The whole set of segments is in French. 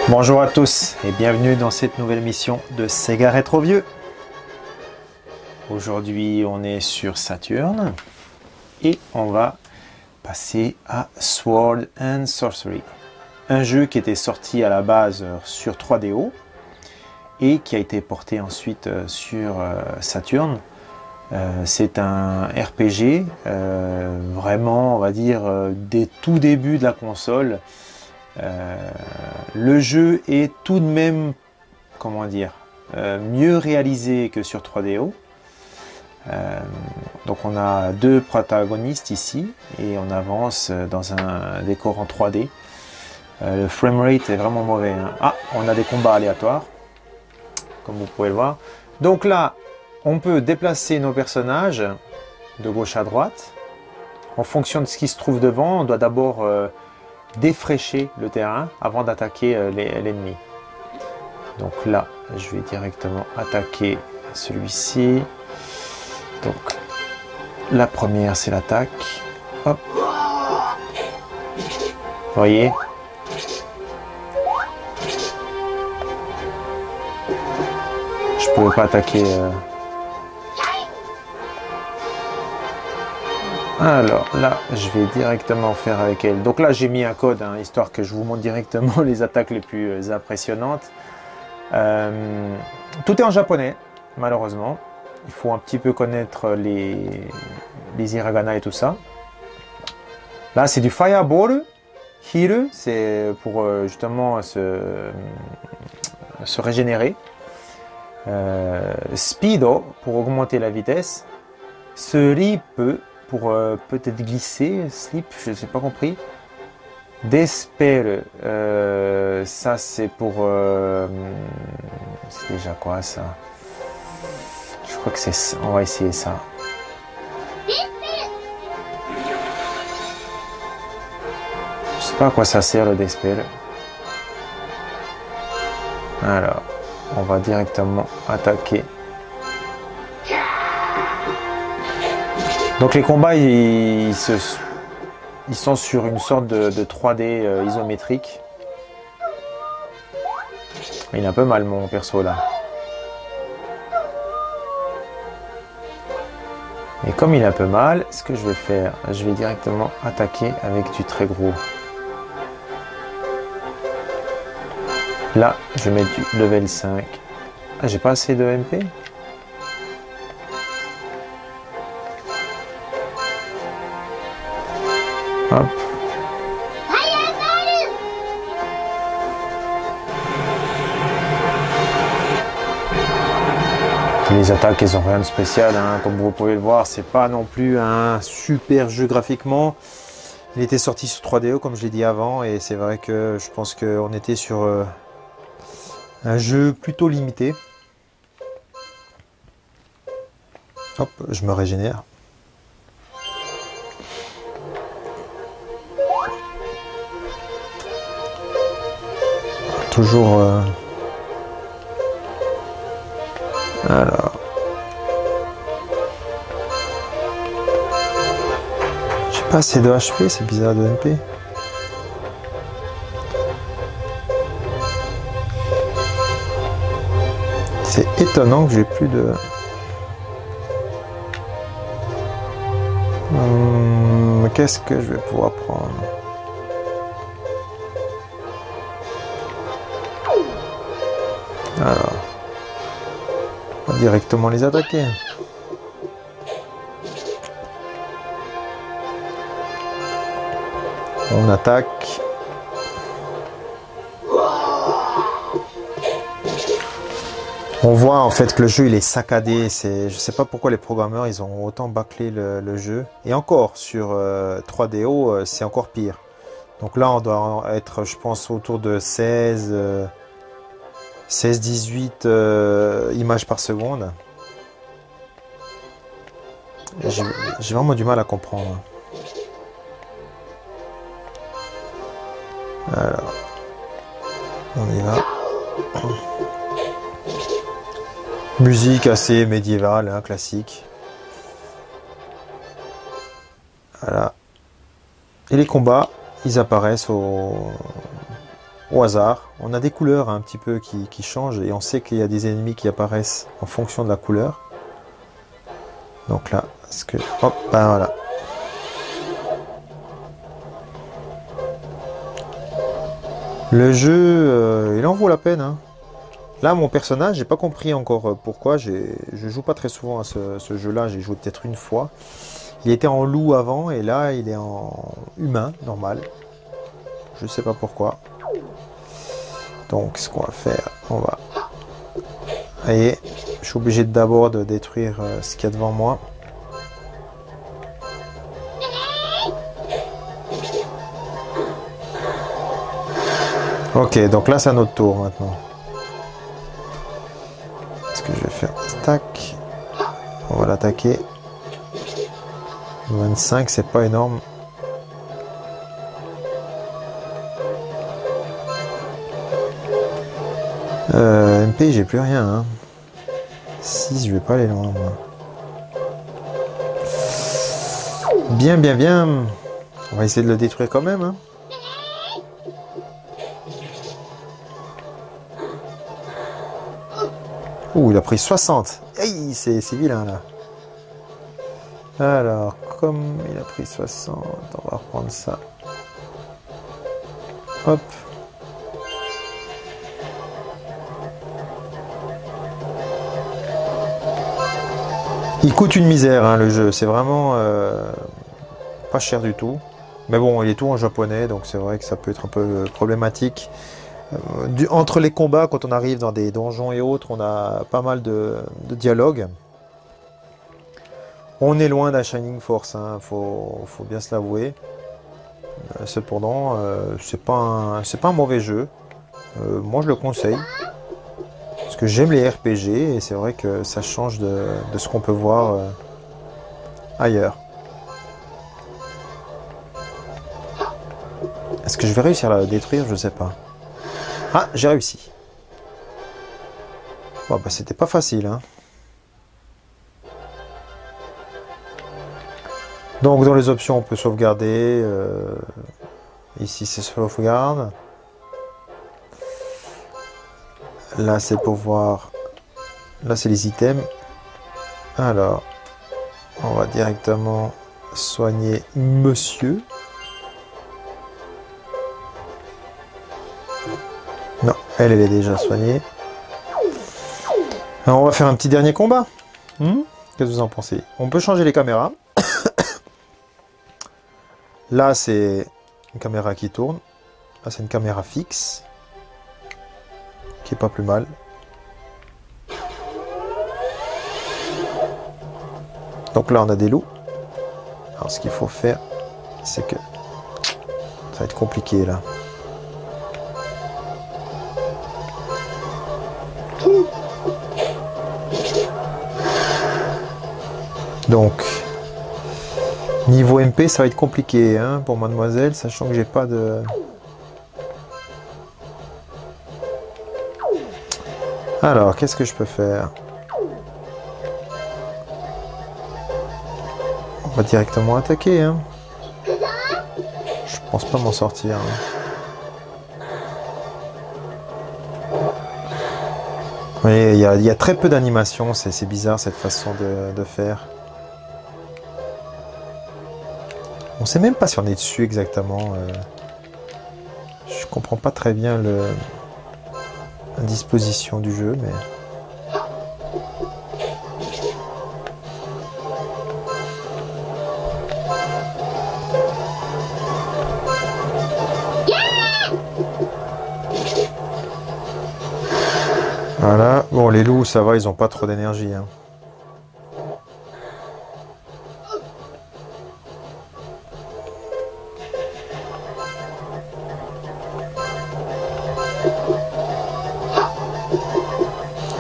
Bonjour à tous et bienvenue dans cette nouvelle mission de Sega Retro Vieux. Aujourd'hui on est sur Saturn et on va passer à Sword and Sorcery. Un jeu qui était sorti à la base sur 3DO et qui a été porté ensuite sur Saturn. C'est un RPG vraiment on va dire des tout débuts de la console. Le jeu est tout de même, comment dire, mieux réalisé que sur 3DO. Donc on a deux protagonistes ici et on avance dans un décor en 3D. Le framerate est vraiment mauvais, hein. Ah, on a des combats aléatoires, comme vous pouvez le voir. Donc là, on peut déplacer nos personnages de gauche à droite. En fonction de ce qui se trouve devant, on doit d'abord défraîcher le terrain avant d'attaquer l'ennemi. Donc là, je vais directement attaquer celui-ci. Donc, la première, c'est l'attaque. Hop. Vous voyez? Je ne pouvais pas attaquer. Alors là, je vais directement faire avec elle. Donc là, j'ai mis un code, hein, histoire que je vous montre directement les attaques les plus impressionnantes. Tout est en japonais, malheureusement. Il faut un petit peu connaître les hiragana et tout ça. Là, c'est du Fireball. Heal, c'est pour justement se régénérer. Speedo, pour augmenter la vitesse. Sleep, pour peut-être glisser, slip, je n'ai pas compris. Despair, ça c'est pour... c'est déjà quoi ça? Je crois que c'est ça, on va essayer ça. Je sais pas à quoi ça sert le Despair. Alors, on va directement attaquer. Donc les combats, ils sont sur une sorte de 3D isométrique. Il a un peu mal mon perso là. Et comme il a un peu mal, ce que je vais faire, je vais directement attaquer avec du très gros. Là, je vais mettre du level 5. Ah, j'ai pas assez de MP? Hop. Les attaques, elles ont rien de spécial, hein. Comme vous pouvez le voir, c'est pas non plus un super jeu graphiquement. Il était sorti sur 3DO comme je l'ai dit avant, et c'est vrai que je pense qu'on était sur un jeu plutôt limité. Hop, je me régénère. Toujours alors j'ai pas assez de HP, c'est bizarre, de MP. C'est étonnant que j'ai plus de qu'est-ce que je vais pouvoir prendre? Alors, on va directement les attaquer. On attaque. On voit en fait que le jeu il est saccadé. Je sais pas pourquoi les programmeurs ils ont autant bâclé le jeu. Et encore sur 3DO c'est encore pire. Donc là on doit être, je pense, autour de 16-18 images par seconde. J'ai vraiment du mal à comprendre. Alors, on y va. Musique assez médiévale, hein, classique. Voilà. Et les combats, ils apparaissent au hasard. On a des couleurs un petit peu qui changent et on sait qu'il y a des ennemis qui apparaissent en fonction de la couleur. Donc là, est-ce que... Hop, ben voilà. Le jeu, il en vaut la peine. Hein. Là, mon personnage, j'ai pas compris encore pourquoi. Je joue pas très souvent à ce jeu-là. J'ai joué peut-être une fois. Il était en loup avant et là, il est en humain, normal. Je sais pas pourquoi. Donc, ce qu'on va faire, on va... Allez, je suis obligé d'abord de détruire ce qu'il y a devant moi. Ok, donc là, c'est à notre tour maintenant. Ce que je vais faire, stack. On va l'attaquer. 25, c'est pas énorme. MP, j'ai plus rien. Hein. 6, je vais pas aller loin. Moi. Bien, bien, bien. On va essayer de le détruire quand même. Hein. Ouh, il a pris 60. Hey, c'est vilain là. Alors, comme il a pris 60, on va reprendre ça. Hop. Il coûte une misère hein, le jeu, c'est vraiment pas cher du tout. Mais bon, il est tout en japonais, donc c'est vrai que ça peut être un peu problématique. Entre les combats, quand on arrive dans des donjons et autres, on a pas mal de dialogues. On est loin d'un Shining Force, hein, faut bien se l'avouer. Cependant, c'est pas un mauvais jeu. Moi, je le conseille. Parce que j'aime les RPG et c'est vrai que ça change de ce qu'on peut voir ailleurs. Est-ce que je vais réussir à la détruire? Je sais pas. Ah, j'ai réussi. Bon, bah, c'était pas facile, hein. Donc, dans les options, on peut sauvegarder. Ici, c'est sauvegarde. Là, c'est pour voir. Là, c'est les items. Alors, on va directement soigner monsieur. Non, elle est déjà soignée. Alors, on va faire un petit dernier combat. Qu'est-ce que vous en pensez? On peut changer les caméras. Là, c'est une caméra qui tourne. Là, c'est une caméra fixe. Qui est pas plus mal. Donc là, on a des loups. Alors, ce qu'il faut faire, c'est que ça va être compliqué, là. Donc, niveau MP, ça va être compliqué hein, pour mademoiselle, sachant que j'ai pas de... Alors, qu'est-ce que je peux faire? On va directement attaquer. Hein. Je pense pas m'en sortir. Hein. Mais il y a très peu d'animation, c'est bizarre cette façon de faire. On sait même pas si on est dessus exactement. Je comprends pas très bien la disposition du jeu, mais... Voilà. Bon, les loups, ça va, ils ont pas trop d'énergie. Hein.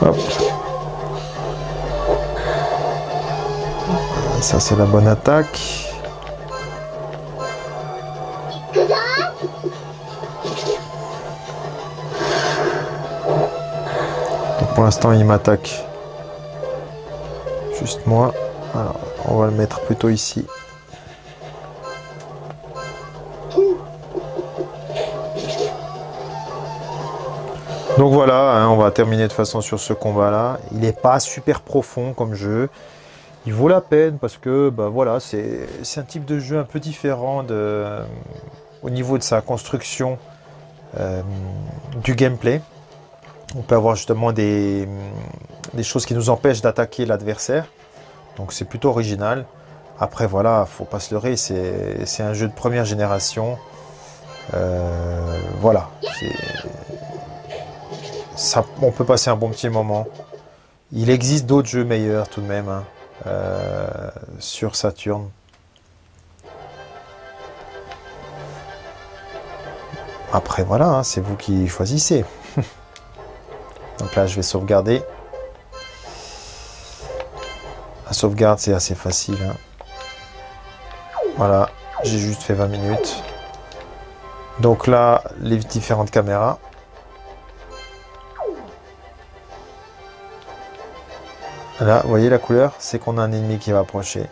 Hop. Ça, c'est la bonne attaque. Donc, pour l'instant, il m'attaque. Juste moi. Alors, on va le mettre plutôt ici. Donc voilà, hein, on va terminer de toute façon sur ce combat-là. Il n'est pas super profond comme jeu. Il vaut la peine parce que bah, voilà, c'est un type de jeu un peu différent au niveau de sa construction du gameplay. On peut avoir justement des choses qui nous empêchent d'attaquer l'adversaire. Donc c'est plutôt original. Après voilà, faut pas se leurrer, c'est un jeu de première génération. Voilà, on peut passer un bon petit moment. Il existe d'autres jeux meilleurs tout de même hein, sur Saturn. Après voilà, hein, c'est vous qui choisissez. Donc là je vais sauvegarder. La sauvegarde c'est assez facile. Hein. Voilà, j'ai juste fait 20 minutes. Donc là, les différentes caméras. Là, vous voyez la couleur, c'est qu'on a un ennemi qui va approcher.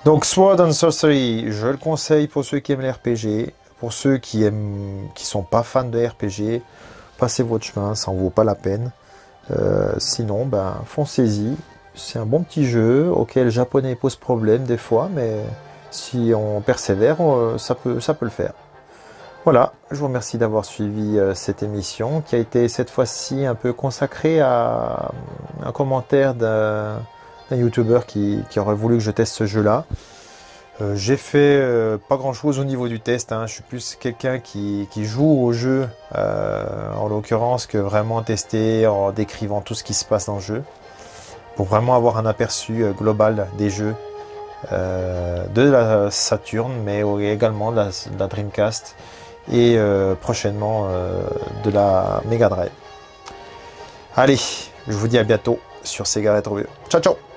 Donc Sword and Sorcery, je le conseille pour ceux qui aiment les RPG. Pour ceux qui sont pas fans de RPG, passez votre chemin, ça en vaut pas la peine. Sinon, ben, foncez-y. C'est un bon petit jeu auquel le japonais pose problème des fois, mais si on persévère, ça peut le faire. Voilà, je vous remercie d'avoir suivi cette émission qui a été cette fois-ci un peu consacrée à un commentaire d'un youtubeur qui aurait voulu que je teste ce jeu-là. J'ai fait pas grand-chose au niveau du test, hein. Je suis plus quelqu'un qui joue au jeu, en l'occurrence, que vraiment tester en décrivant tout ce qui se passe dans le jeu, pour vraiment avoir un aperçu global des jeux de la Saturn, mais également de la Dreamcast et prochainement de la Mega Drive. Allez, je vous dis à bientôt sur Sega Retro Review. Ciao ciao.